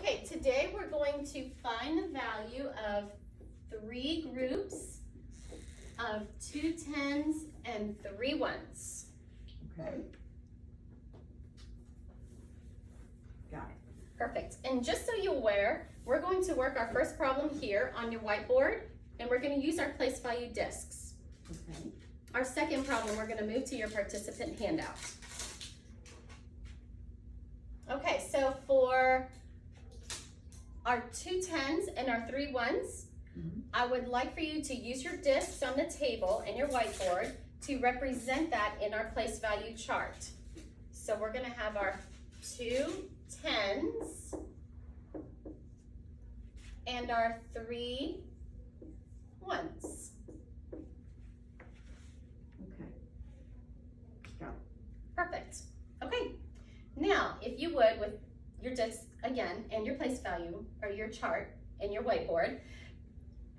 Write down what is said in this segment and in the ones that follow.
Okay, today we're going to find the value of 3 groups of 2 10s and 3 1s. Okay. Got it. Perfect. And just so you're aware, we're going to work our first problem here on your whiteboard, and we're going to use our place value discs. Okay. Our second problem, we're going to move to your participant handout. Okay, so for our 2 10s and our 3 1s, I would like for you to use your discs on the table and your whiteboard to represent that in our place value chart. So we're going to have our 2 10s and our 3 1s. Okay. Got it. Perfect. Okay. Now, if you would, with your disc again and your place value or your chart and your whiteboard,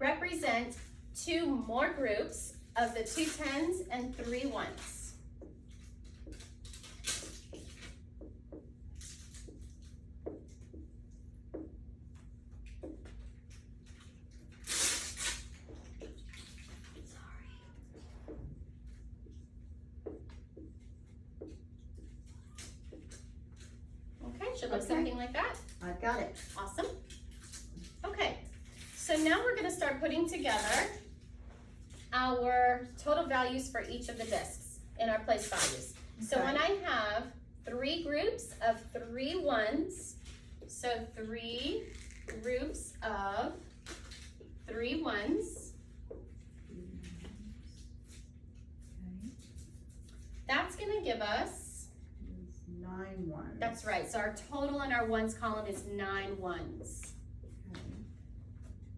represent 2 more groups of the 2 10s and 3 1s. Should look something like that. I've got it. Awesome. Okay, so now we're going to start putting together our total values for each of the discs in our place values. So when I have 3 groups of 3 1s, so 3 groups of 3 1s, that's going to give us 9 1s. That's right. So our total in our 1s column is 9 1s.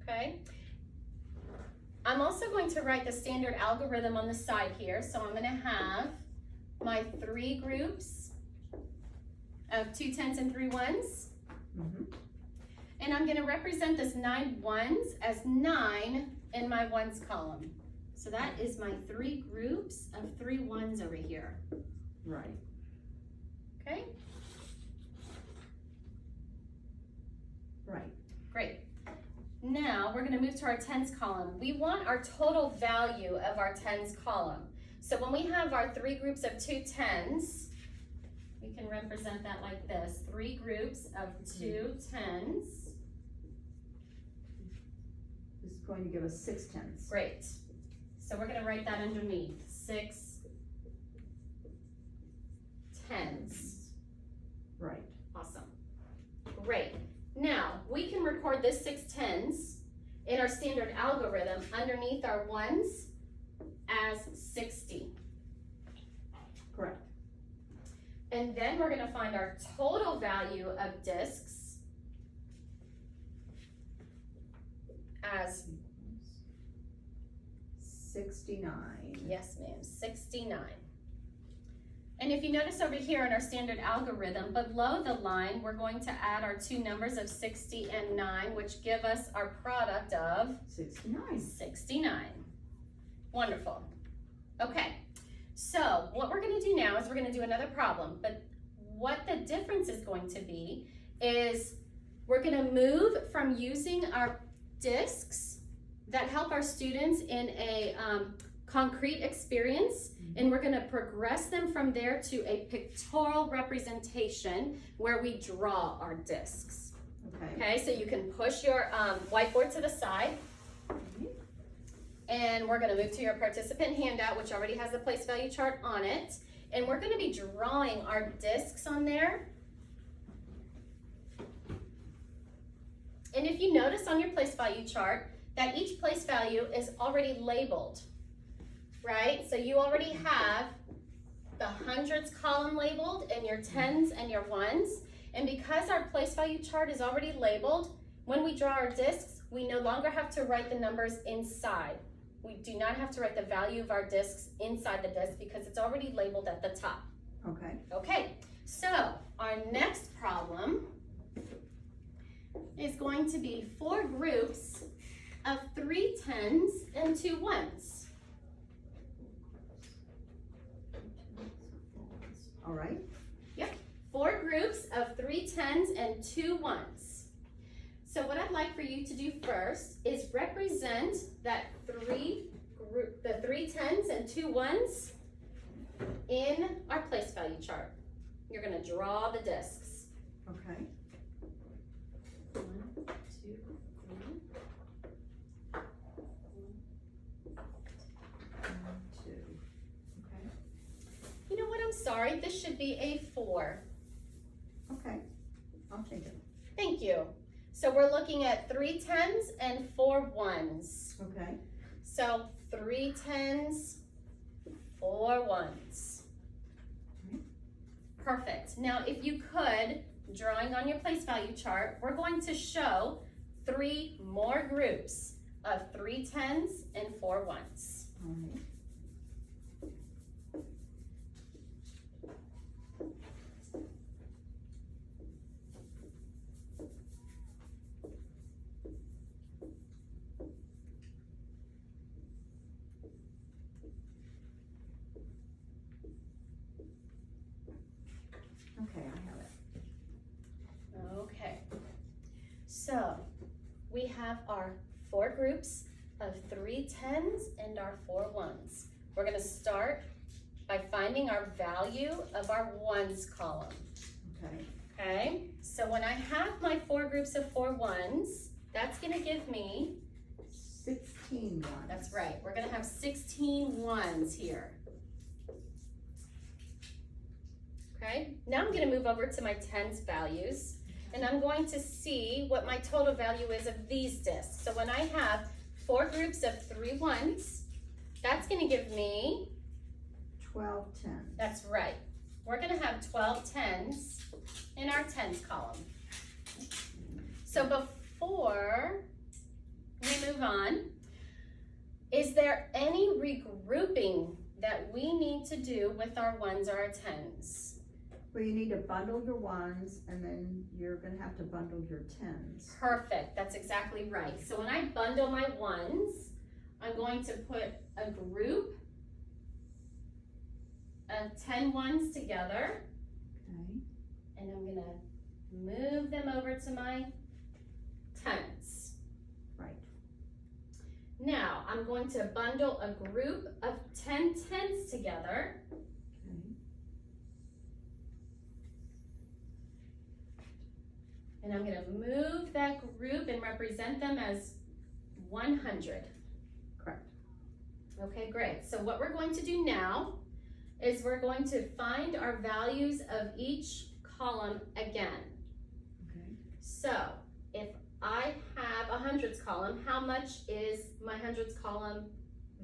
Okay. I'm also going to write the standard algorithm on the side here. So I'm going to have my 3 groups of 2 10s and 3 1s. And I'm going to represent this 9 1s as 9 in my 1s column. So that is my 3 groups of 3 1s over here. Right. Okay. Right. Great. Now we're going to move to our 10s column. We want our total value of our 10s column. So when we have our 3 groups of 2 10s, we can represent that like this. 3 groups of 2 10s. This is going to give us 6 10s. Great. So we're going to write that underneath. 6 10s. Right. Awesome. Great. Now, we can record this 6 10s in our standard algorithm underneath our 1s as 60. Correct. And then we're going to find our total value of discs as 69. Yes, ma'am, 69. And if you notice over here in our standard algorithm, below the line, we're going to add our 2 numbers of 60 and 9, which give us our product of 69. 69. Wonderful. Okay, so what we're going to do now is we're going to do another problem, but what the difference is going to be is we're going to move from using our discs that help our students in a concrete experience, and we're going to progress them from there to a pictorial representation where we draw our discs. Okay, so you can push your whiteboard to the side. And we're going to move to your participant handout, which already has the place value chart on it. And we're going to be drawing our discs on there. And if you notice on your place value chart that each place value is already labeled, right? So you already have the hundreds column labeled and your 10s and your 1s. And because our place value chart is already labeled, when we draw our discs, we no longer have to write the numbers inside. We do not have to write the value of our discs inside the disc because it's already labeled at the top. Okay. Okay, so our next problem is going to be 4 groups of 3 10s and 2 1s. All right. Yep, 4 groups of 3 10s and 2 1s. So what I'd like for you to do first is represent that the 3 10s and 2 1s in our place value chart. You're gonna draw the discs. Okay. 1, 2, 3. 1, 2. Okay. You know what, I'm sorry, this should be a 4. Okay. I'll change it. Thank you. So we're looking at 3 10s and 4 1s. Okay. So 3 10s, 4 1s. Perfect. Now if you could, drawing on your place value chart, we're going to show 3 more groups of 3 10s and 4 1s. All right. Okay, I have it. Okay. So we have our 4 groups of 3 10s and our 4 1s. We're going to start by finding our value of our 1s column. Okay. Okay, so when I have my 4 groups of 4 1s, that's going to give me, 16 ones. that's right, we're going to have 16 1s here. Okay, now I'm going to move over to my 10s values, and I'm going to see what my total value is of these discs. So when I have 4 groups of 3 1s, that's going to give me, 12 10s. that's right, we're going to have 12 10s in our 10s column. So before we move on, is there any regrouping that we need to do with our 1s or our 10s? Well, you need to bundle your ones, and then you're gonna have to bundle your 10s. Perfect, that's exactly right. So when I bundle my 1s, I'm going to put a group of 10 1s together, Okay. and I'm gonna move them over to my 10s. Right. Now, I'm going to bundle a group of 10 10s together, Okay. and I'm gonna move that group and represent them as 100. Correct. Okay, great. So what we're going to do now is we're going to find our values of each column again. Okay. So if I have a hundreds column, how much is my hundreds column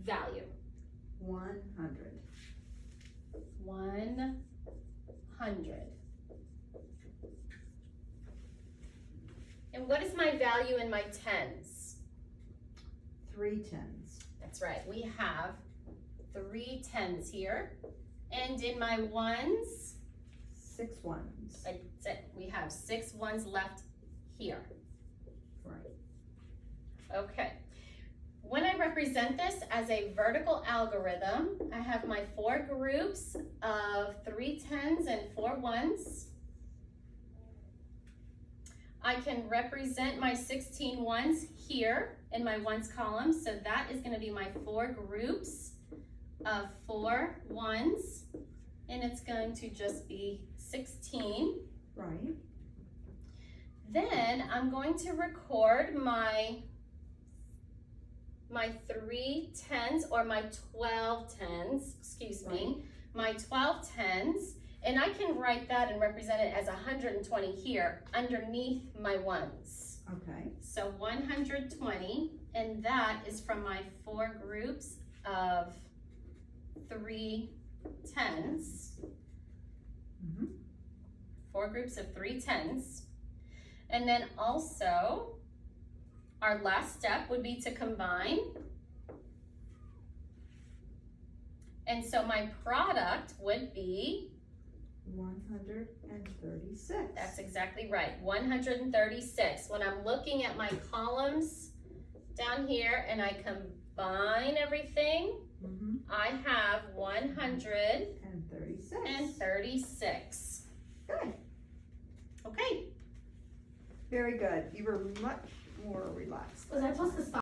value? 100. 100. And what is my value in my tens? 3 10s. That's right, we have 3 tens here. And in my ones, 6 ones. that's it, we have 6 ones left here. Right. Okay. When I represent this as a vertical algorithm, I have my 4 groups of 3 10s and 4 1s. I can represent my 16 1s here in my 1s column, so that is going to be my 4 groups of 4 1s, and it's going to just be 16. Right. Then I'm going to record my 3 10s or my 12 10s, excuse me, my 12 10s, and I can write that and represent it as 120 here underneath my ones. Okay. So 120, and that is from my 4 groups of 3 10s. Mm-hmm. 4 groups of 3 10s. And then also, our last step would be to combine. And so my product would be, 136. that's exactly right, 136. When I'm looking at my columns down here and I combine everything, Mm-hmm. I have 136. And 36. Good. Good. Okay. Very good. You were much more relaxed. Was I supposed to stop?